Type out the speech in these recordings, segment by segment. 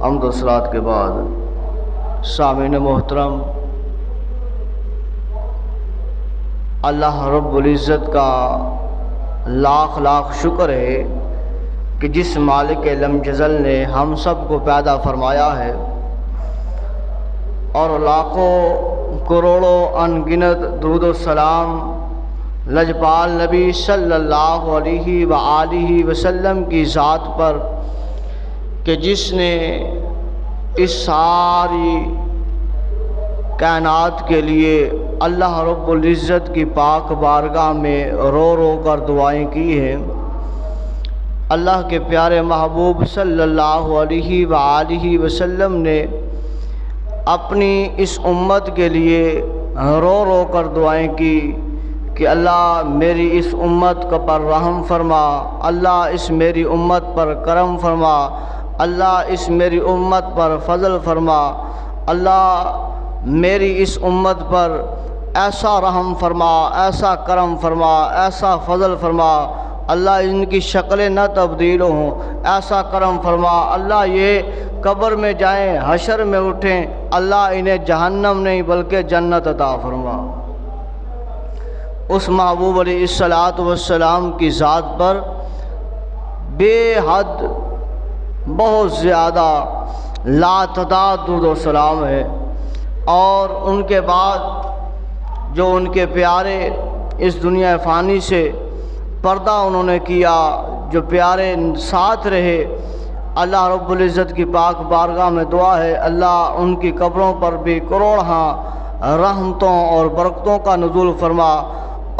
حمد و صلوات کے بعد سامعین محترم، اللہ رب العزت کا لاکھ لاکھ شکر ہے کہ جس مالک لم یزل نے ہم سب کو پیدا فرمایا ہے اور لاکھوں کروڑوں ان گنت درود و سلام لجپال نبی صلی اللہ علیہ وآلہ وسلم کی ذات پر کہ جس نے اس ساری کائنات کے لیے اللہ رب العزت کی پاک بارگاہ میں رو رو کر دعائیں کی ہیں۔ اللہ کے پیارے محبوب صلی اللہ علیہ وآلہ وسلم نے اپنی اس امت کے لیے رو رو کر دعائیں کی کہ اللہ میری اس امت پر رحم فرما، اللہ اس میری امت پر کرم فرما، اللہ اس میری امت پر فضل فرما، اللہ میری اس امت پر ایسا رحم فرما، ایسا کرم فرما، ایسا فضل فرما، اللہ ان کی شکلیں نہ تبدیل ہوں، ایسا کرم فرما، اللہ یہ قبر میں جائیں حشر میں اٹھیں، اللہ انہیں جہنم نہیں بلکہ جنت عطا فرما۔ اس محبوب علیہ الصلوۃ والسلام کی ذات پر بے حد بہت زیادہ لاتعداد درود و سلام ہے، اور ان کے بعد جو ان کے پیارے اس دنیا فانی سے پردہ انہوں نے کیا، جو پیارے ساتھ رہے، اللہ رب العزت کی پاک بارگاہ میں دعا ہے اللہ ان کی قبروں پر بھی کروڑہاں رحمتوں اور برکتوں کا نزول فرما،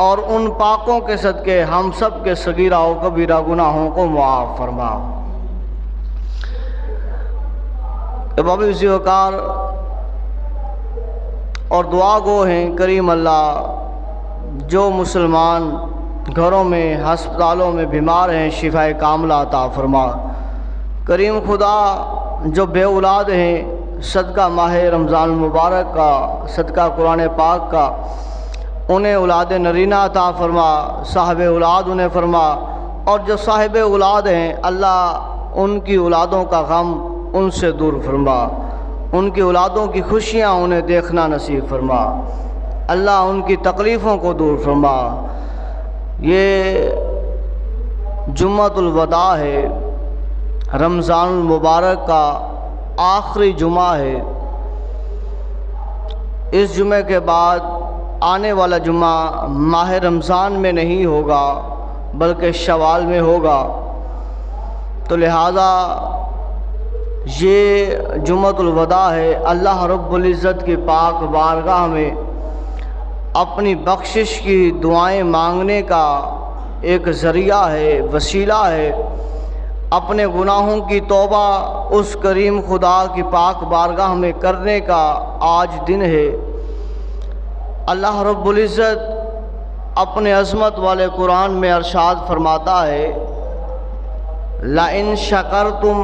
اور ان پاکوں کے صدقے ہم سب کے صغیرہ و کبیرہ گناہوں کو معاف فرما۔ بابی اسی وقار اور دعا گو ہیں کریم اللہ، جو مسلمان گھروں میں ہسپتالوں میں بیمار ہیں شفاء کاملہ عطا فرما۔ کریم خدا جو بے اولاد ہیں صدقہ ماہ رمضان المبارک کا، صدقہ قرآن پاک کا، انہیں اولاد نرینہ عطا فرما، صاحب اولاد انہیں فرما، اور جو صاحب اولاد ہیں اللہ ان کی اولادوں کا غم ان سے دور فرما، ان کی اولادوں کی خوشیاں انہیں دیکھنا نصیب فرما، اللہ ان کی تکلیفوں کو دور فرما۔ یہ جمعۃ الوداع ہے، رمضان المبارک کا آخری جمعہ ہے۔ اس جمعے کے بعد آنے والا جمعہ ماہ رمضان میں نہیں ہوگا بلکہ شوال میں ہوگا، تو لہذا یہ جمعۃ الوداع ہے۔ اللہ رب العزت کی پاک بارگاہ میں اپنی بخشش کی دعائیں مانگنے کا ایک ذریعہ ہے، وسیلہ ہے، اپنے گناہوں کی توبہ اس کریم خدا کی پاک بارگاہ میں کرنے کا آج دن ہے۔ اللہ رب العزت اپنے عظمت والے قرآن میں ارشاد فرماتا ہے لَإِن شَكَرْتُمْ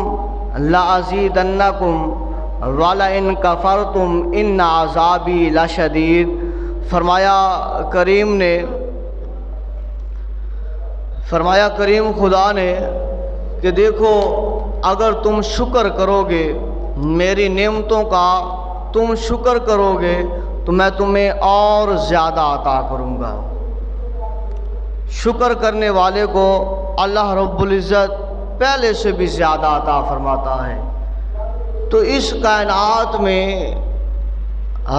لَأَزِيدَنَّكُمْ وَلَإِن كَفَرْتُمْ إِنَّ عَذَابِي لَشَدِيدٌ۔ فرمایا کریم خدا نے کہ دیکھو اگر تم شکر کرو گے، میری نعمتوں کا تم شکر کرو گے تو میں تمہیں اور زیادہ عطا کروں گا۔ شکر کرنے والے کو اللہ رب العزت پہلے سے بھی زیادہ عطا فرماتا ہے۔ تو اس کائنات میں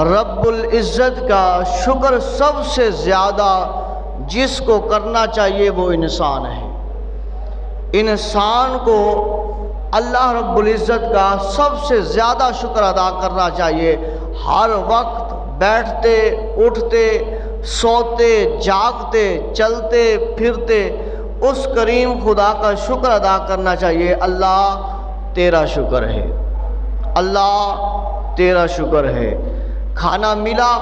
رب العزت کا شکر سب سے زیادہ جس کو کرنا چاہیے وہ انسان ہے۔ انسان کو اللہ رب العزت کا سب سے زیادہ شکر ادا کرنا چاہیے، ہر وقت بیٹھتے اٹھتے سوتے جاگتے چلتے پھرتے اس کریم خدا کا شکر ادا کرنا چاہیے۔ اللہ تیرا شکر ہے، اللہ تیرا شکر ہے۔ کھانا ملا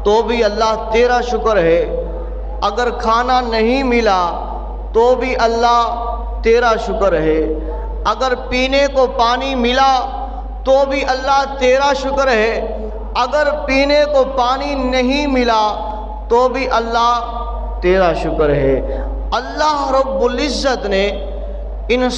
تو بھی اللہ تیرا شکر ہے، اگر کھانا نہیں ملا تو بھی اللہ تیرا شکر ہے، اگر پینے کو پانی ملا تو بھی اللہ تیرا شکر ہے، اگر پینے کو پانی نہیں ملا تو بھی اللہ تیرا شکر ہے۔ اللہ رب العزت نے ان